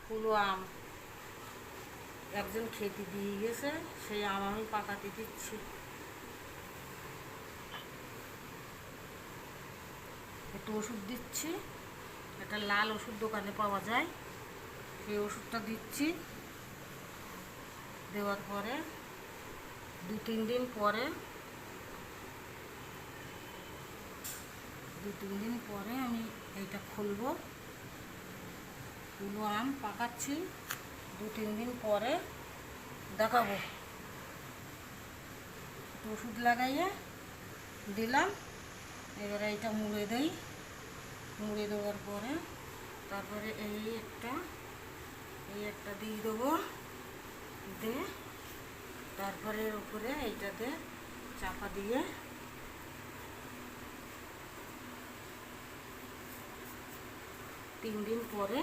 কুলো আম একজন খেতে দিয়ে গেছে, সেই আম আমি পাকাতে দিচ্ছি। একটু ওষুধ দিচ্ছি, একটা লাল ওষুধ দোকানে পাওয়া যায়, সেই ওষুধটা দিচ্ছি। দেওয়ার পরে 2-3 দিন পরে আমি এইটা খুলবো। কুলো আম পাকাচ্ছি, 2-3 দিন পরে দেখাবো। ওষুধ লাগাইয়ে দিলাম, এবারে এইটা মুড়ে দেই। মুড়ে দেওয়ার পরে তারপরে এই একটা দিয়ে দেবো, দিয়ে তারপরে এর উপরে এইটাতে চাপা দিয়ে 3 দিন পরে